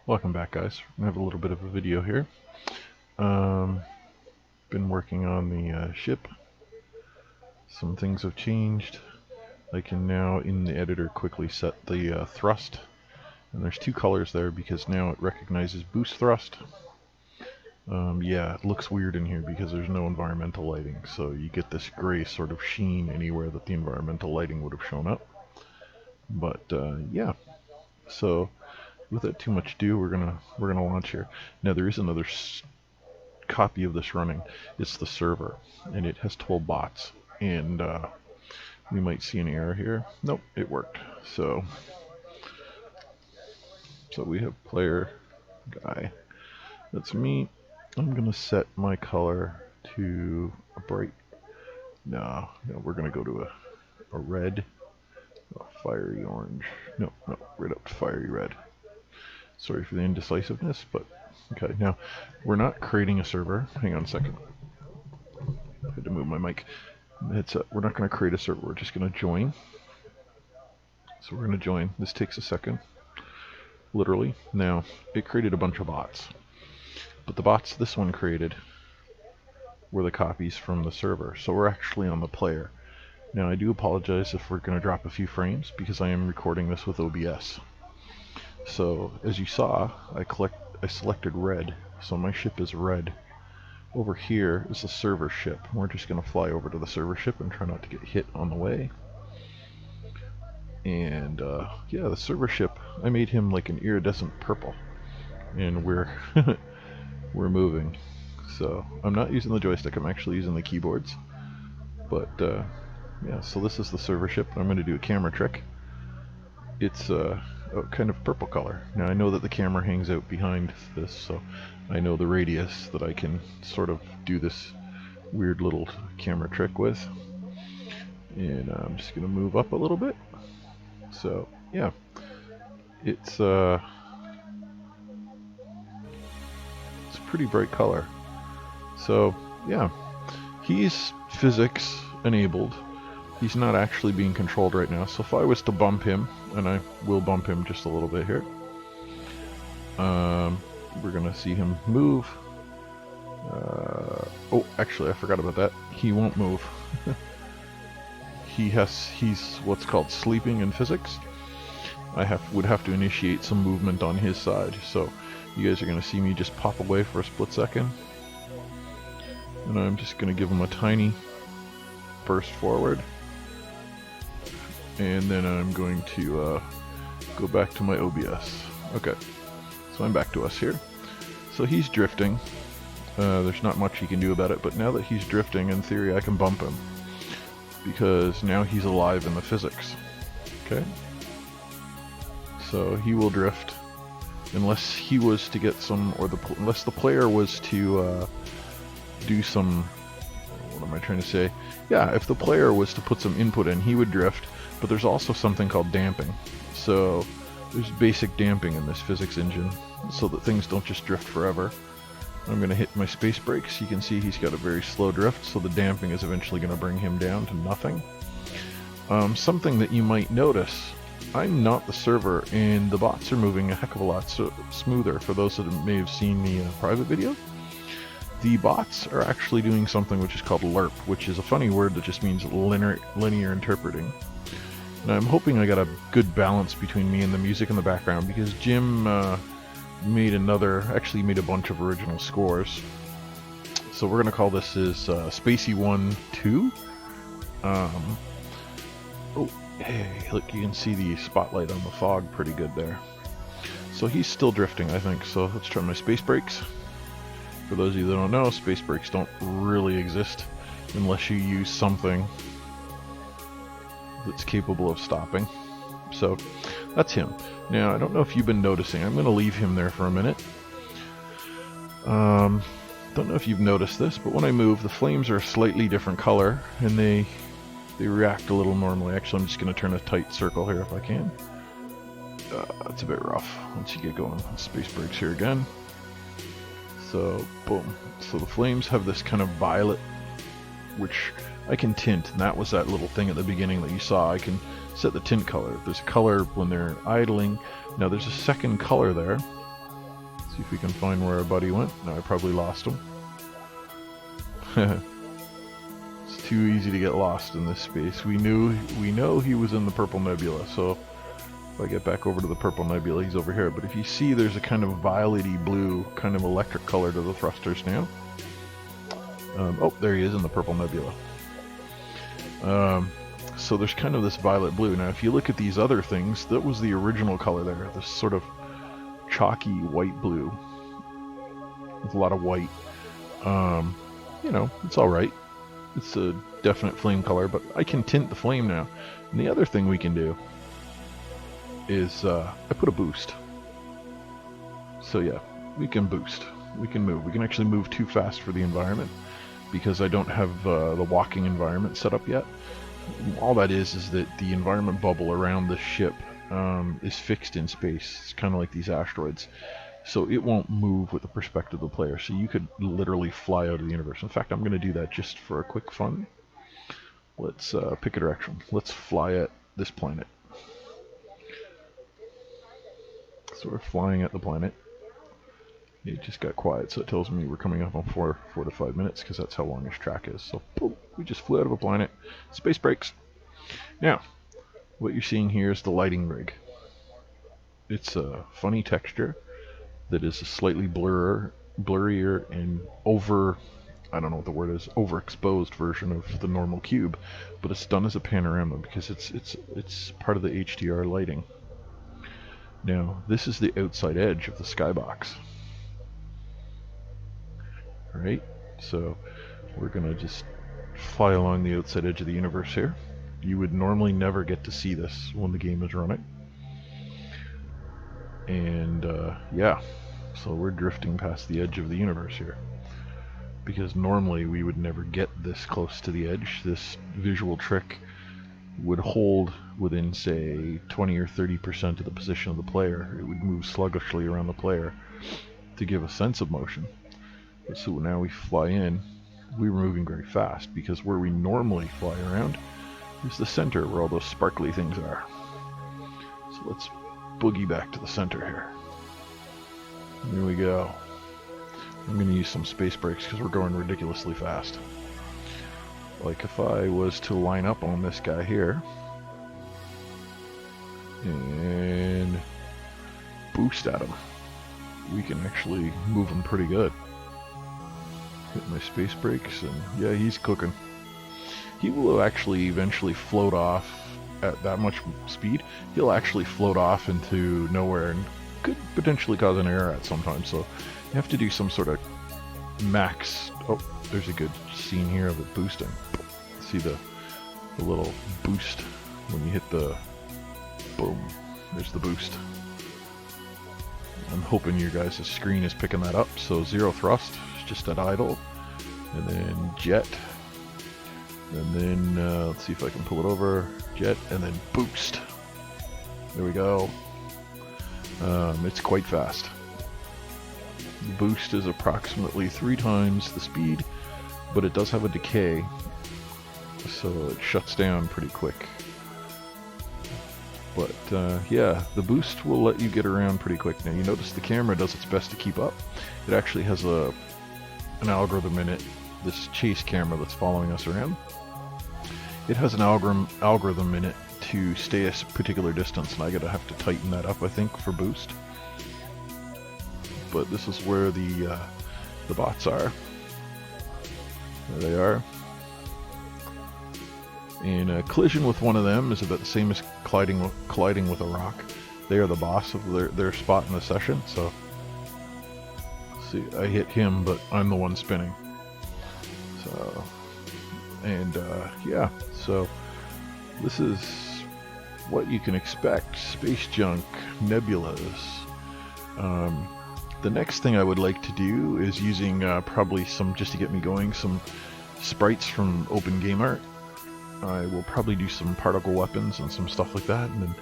Welcome back, guys. I have a little bit of a video here. Been working on the ship. Some things have changed. I can now, in the editor, quickly set the thrust. And there's two colors there because now it recognizes boost thrust. Yeah, it looks weird in here because there's no environmental lighting, so you get this gray sort of sheen anywhere that the environmental lighting would have shown up. But yeah, so without too much ado, we're gonna launch here. Now there is another copy of this running. It's the server, and it has 12 bots, and we might see an error here. Nope, it worked. So we have player guy. That's me. I'm gonna set my color to a bright. No, we're gonna go to a red, a fiery orange. No, right up to fiery red. Sorry for the indecisiveness, but okay. Now, we're not creating a server. Hang on a second. I had to move my mic. We're not going to create a server. We're just going to join. So we're going to join. This takes a second, literally. Now, it created a bunch of bots. But the bots this one created were the copies from the server. So we're actually on the player. Now, I do apologize if we're going to drop a few frames because I am recording this with OBS. So, as you saw, I selected red, so my ship is red. Over here is the server ship. We're just going to fly over to the server ship and try not to get hit on the way. And, yeah, the server ship, I made him like an iridescent purple. And we're moving. So, I'm not using the joystick, I'm actually using the keyboards. But, yeah, so this is the server ship. I'm going to do a camera trick. It's a kind of purple color. Now I know that the camera hangs out behind this, so I know the radius that I can sort of do this weird little camera trick with. And I'm just going to move up a little bit. So yeah, it's a pretty bright color. So yeah, he's physics enabled. He's not actually being controlled right now, so if I was to bump him, and I will bump him just a little bit here, we're going to see him move. Oh, actually, I forgot about that. He won't move. He's what's called sleeping in physics. I would have to initiate some movement on his side, so you guys are going to see me just pop away for a split second. And I'm just going to give him a tiny burst forward. And then I'm going to go back to my OBS. Okay, so I'm back to us here. So he's drifting. There's not much he can do about it, but now that he's drifting, in theory I can bump him. Because now he's alive in the physics. Okay? So he will drift. Unless he was to get some, unless the player was to do some, what am I trying to say? Yeah, if the player was to put some input in, he would drift. But there's also something called damping. So there's basic damping in this physics engine so that things don't just drift forever. I'm going to hit my space brakes. You can see he's got a very slow drift, so the damping is eventually going to bring him down to nothing. Something that you might notice, I'm not the server, and the bots are moving a heck of a lot smoother. For those that may have seen the private video, the bots are actually doing something which is called LERP, which is a funny word that just means linear interpreting. And I'm hoping I got a good balance between me and the music in the background, because Jim made a bunch of original scores. So we're going to call this his Spacey 1-2. Oh, hey, look, you can see the spotlight on the fog pretty good there. So he's still drifting, I think, so let's try my space brakes. For those of you that don't know, space brakes don't really exist unless you use something that's capable of stopping. So that's him. Now I don't know if you've been noticing, I'm going to leave him there for a minute. Don't know if you've noticed this, but when I move, the flames are a slightly different color and they react a little normally. Actually, I'm just going to turn a tight circle here if I can. It's a bit rough once you get going. Space brakes here again. So boom. So the flames have this kind of violet, which I can tint, and that was that little thing at the beginning that you saw. I can set the tint color. There's a color when they're idling. Now there's a second color there, See if we can find where our buddy went. No, I probably lost him. It's too easy to get lost in this space. We know he was in the purple nebula, so if I get back over to the purple nebula, he's over here. But if you see, there's a kind of violety blue, kind of electric color to the thrusters now. Oh, there he is in the purple nebula. So there's kind of this violet blue. Now, if you look at these other things, that was the original color there. This sort of chalky white blue with a lot of white. You know, it's all right. It's a definite flame color, but I can tint the flame now. And the other thing we can do is I put a boost. So yeah, we can boost. We can move. We can actually move too fast for the environment because I don't have the walking environment set up yet. All that is that the environment bubble around the ship is fixed in space. It's kind of like these asteroids. So it won't move with the perspective of the player. So you could literally fly out of the universe. In fact, I'm going to do that just for a quick fun. Let's pick a direction. Let's fly at this planet. So we're flying at the planet. It just got quiet, so it tells me we're coming up on 4 to 5 minutes, because that's how long this track is. So boom, we just flew out of a planet. Space brakes. Now, what you're seeing here is the lighting rig. It's a funny texture that is a slightly blurrier and I don't know what the word is, overexposed version of the normal cube, but it's done as a panorama because it's part of the HDR lighting. Now, this is the outside edge of the skybox. Right? So we're gonna just fly along the outside edge of the universe here. You would normally never get to see this when the game is running. And yeah, so we're drifting past the edge of the universe here. Because normally we would never get this close to the edge. This visual trick would hold within, say, 20 or 30% of the position of the player. It would move sluggishly around the player to give a sense of motion. So now we fly in, we were moving very fast, because where we normally fly around is the center where all those sparkly things are. So let's boogie back to the center here. Here we go. I'm going to use some space brakes because we're going ridiculously fast. Like if I was to line up on this guy here and boost at him, we can actually move him pretty good. Hit my space brakes, and yeah, he's cooking. He will actually eventually float off at that much speed. He'll actually float off into nowhere and could potentially cause an error at some time. So you have to do some sort of max. Oh, there's a good scene here of it boosting. See the little boost when you hit the boom. There's the boost. I'm hoping your guys' screen is picking that up. So 0 thrust, just at idle, and then jet, and then let's see if I can pull it over. Jet, and then boost. There we go. It's quite fast. The boost is approximately 3 times the speed, but it does have a decay, so it shuts down pretty quick. But yeah, the boost will let you get around pretty quick. Now you notice the camera does its best to keep up. It actually has an algorithm in it, this chase camera that's following us around. It has an algorithm in it to stay a particular distance, and I have to tighten that up, I think, for boost. But this is where the bots are. There they are. And a collision with one of them is about the same as colliding with a rock. They are the boss of their spot in the session. So, see, I hit him, but I'm the one spinning. So, and yeah, so this is what you can expect. Space junk, nebulas. The next thing I would like to do is using probably some, just to get me going, some sprites from Open Game Art. I will probably do some particle weapons and some stuff like that, and then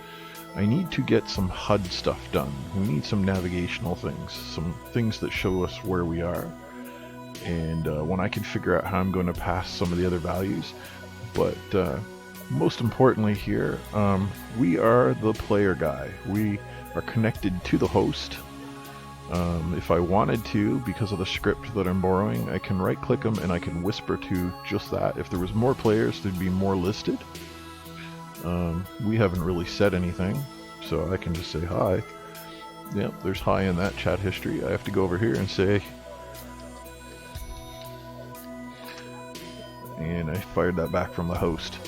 I need to get some HUD stuff done. We need some navigational things, some things that show us where we are, and when I can figure out how I'm going to pass some of the other values. But most importantly here, we are the player guy. We are connected to the host If I wanted to, because of the script that I'm borrowing, I can right click them and I can whisper to just that. If there was more players, there'd be more listed. We haven't really said anything, so I can just say hi. Yep, there's hi in that chat history. I have to go over here and say, and I fired that back from the host.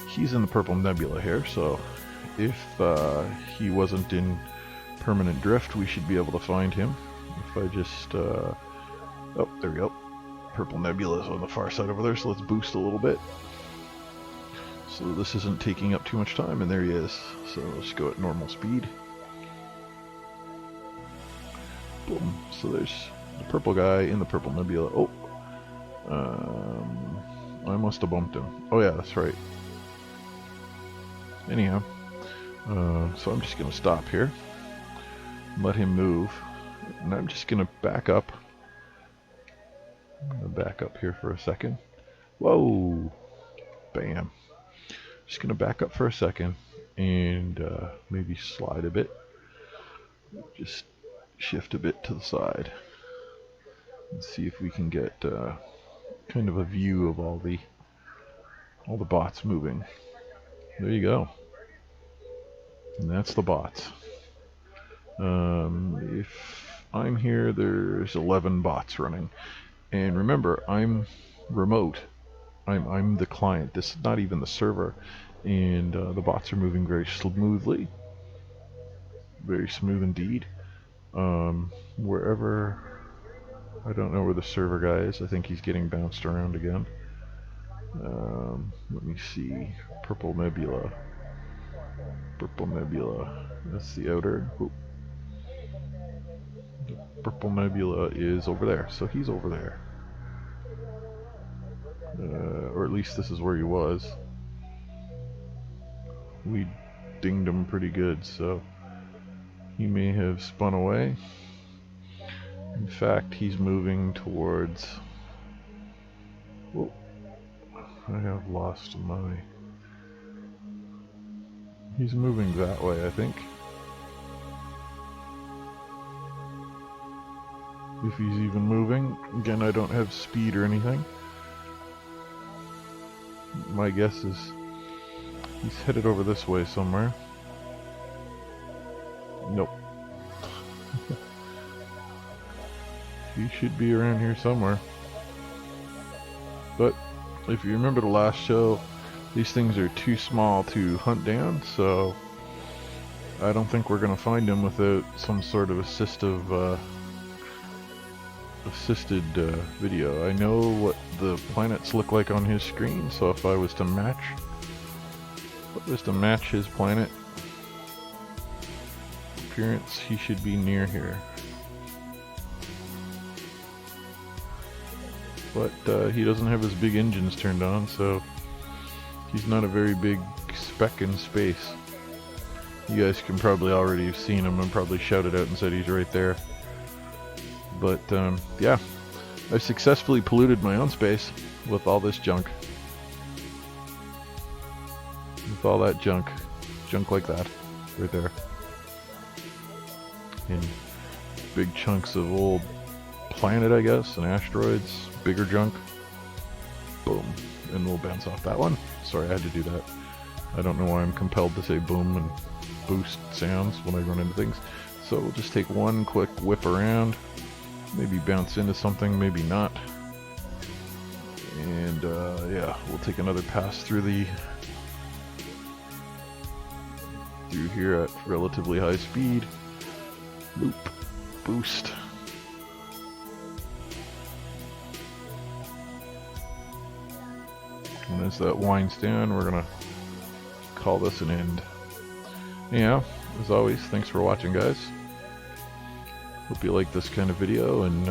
He's in the purple nebula here, so if he wasn't in permanent drift, we should be able to find him. If I just, oh, there we go. Purple nebula is on the far side over there, so let's boost a little bit. So this isn't taking up too much time, and there he is. So let's go at normal speed. Boom. So there's the purple guy in the purple nebula. Oh, I must have bumped him. Oh yeah, that's right. Anyhow, so I'm just going to stop here, let him move, and I'm just going to back up. I'm going to back up here for a second. Whoa! Bam. Just going to back up for a second and maybe slide a bit. Just shift a bit to the side and see if we can get kind of a view of all the bots moving. There you go. And that's the bots. If I'm here, there's 11 bots running. And remember, I'm remote. I'm the client. This is not even the server. And the bots are moving very smoothly. Very smooth indeed. Wherever... I don't know where the server guy is. I think he's getting bounced around again. Let me see. Purple nebula. Purple nebula. That's the outer. Oop. The purple nebula is over there, so he's over there. Or at least this is where he was. We dinged him pretty good, so he may have spun away. In fact, he's moving towards... Whoa. I have lost my... He's moving that way, I think. If he's even moving. Again, I don't have speed or anything. My guess is he's headed over this way somewhere. Nope. He should be around here somewhere. But if you remember the last show, these things are too small to hunt down, so I don't think we're going to find him without some sort of assisted video. I know what the planets look like on his screen, so if I was to match his planet appearance, he should be near here. But he doesn't have his big engines turned on, so he's not a very big speck in space. You guys can probably already have seen him and probably shouted out and said he's right there. But yeah, I've successfully polluted my own space with all this junk. With all that junk like that, right there. And big chunks of old planet, I guess, and asteroids, bigger junk. Boom. And we'll bounce off that one. Sorry, I had to do that. I don't know why I'm compelled to say boom and boost sounds when I run into things. So we'll just take one quick whip around. Maybe bounce into something, maybe not. And yeah, we'll take another pass through here at relatively high speed. Loop. Boost. And as that winds down, we're gonna call this an end. Yeah, as always, thanks for watching, guys. Hope you like this kind of video, and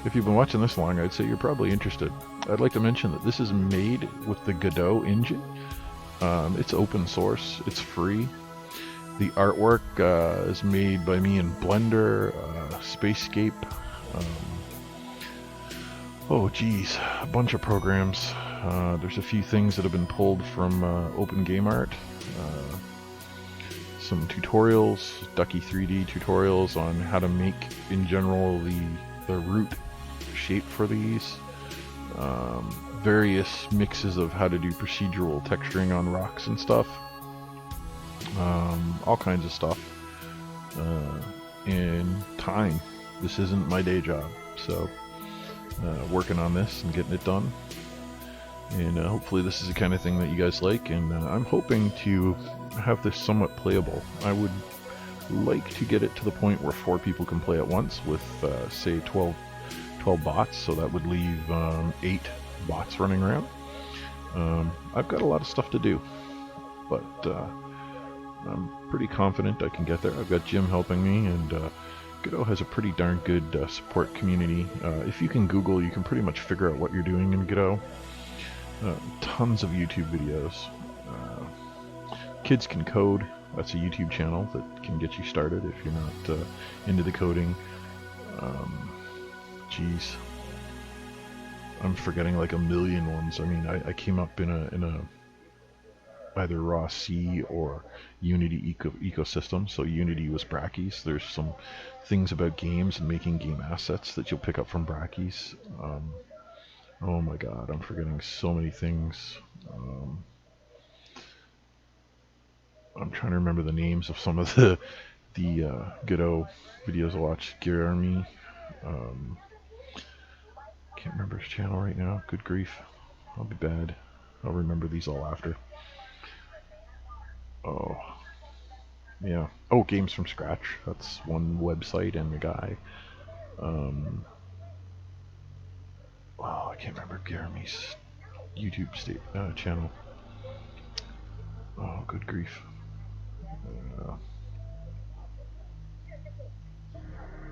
if you've been watching this long, I'd say you're probably interested. I'd like to mention that this is made with the Godot engine. It's open source, it's free. The artwork is made by me in Blender, Spacescape. Oh geez, a bunch of programs. There's a few things that have been pulled from Open Game Art. some tutorials, Ducky 3D tutorials on how to make, in general, the root shape for these. Various mixes of how to do procedural texturing on rocks and stuff. All kinds of stuff. And time. This isn't my day job, so working on this and getting it done. And hopefully this is the kind of thing that you guys like, and I'm hoping to have this somewhat playable. I would like to get it to the point where 4 people can play at once with, say, 12 bots, so that would leave 8 bots running around. I've got a lot of stuff to do, but I'm pretty confident I can get there. I've got Jim helping me, and Godot has a pretty darn good support community. If you can Google, you can pretty much figure out what you're doing in Godot. Tons of YouTube videos. Kids Can Code, that's a YouTube channel that can get you started if you're not into the coding. Geez, I'm forgetting like a million ones. I mean, I came up in a either raw C or Unity ecosystem. So Unity was Brackeys. There's some things about games and making game assets that you'll pick up from Brackeys. Oh my god, I'm forgetting so many things. I'm trying to remember the names of some of the Godot videos I watched. Jeremy. Can't remember his channel right now. Good grief. I'll be bad. I'll remember these all after. Oh. Yeah. Oh, Games from Scratch. That's one website and the guy. Oh, I can't remember Jeremy's YouTube channel. Oh, good grief.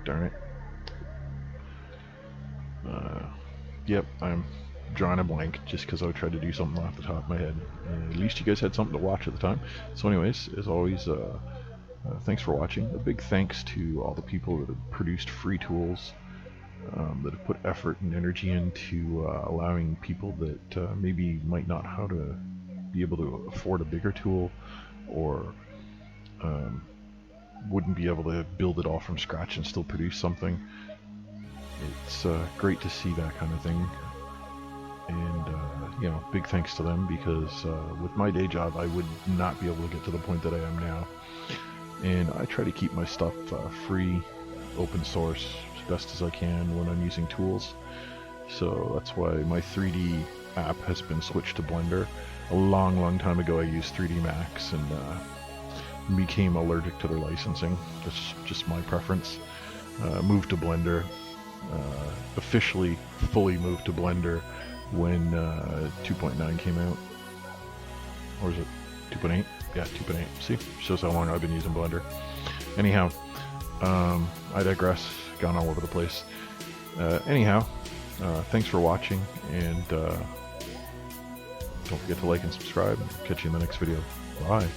Darn it. Yep, I'm drawing a blank just because I tried to do something off the top of my head. At least you guys had something to watch at the time. So anyways, as always, thanks for watching. A big thanks to all the people that have produced free tools, that have put effort and energy into allowing people that maybe might not how to be able to afford a bigger tool, or wouldn't be able to build it all from scratch and still produce something. It's great to see that kind of thing, and you know, big thanks to them, because with my day job I would not be able to get to the point that I am now. And I try to keep my stuff free, open source, as best as I can when I'm using tools. So that's why my 3D app has been switched to Blender. A long time ago I used 3D Max and became allergic to their licensing. That's just my preference. Moved to Blender. Officially fully moved to Blender when 2.9 came out. Or is it 2.8? Yeah, 2.8. See? Shows how long I've been using Blender. Anyhow, I digress. Gone all over the place. Anyhow, thanks for watching, and don't forget to like and subscribe. Catch you in the next video. Bye.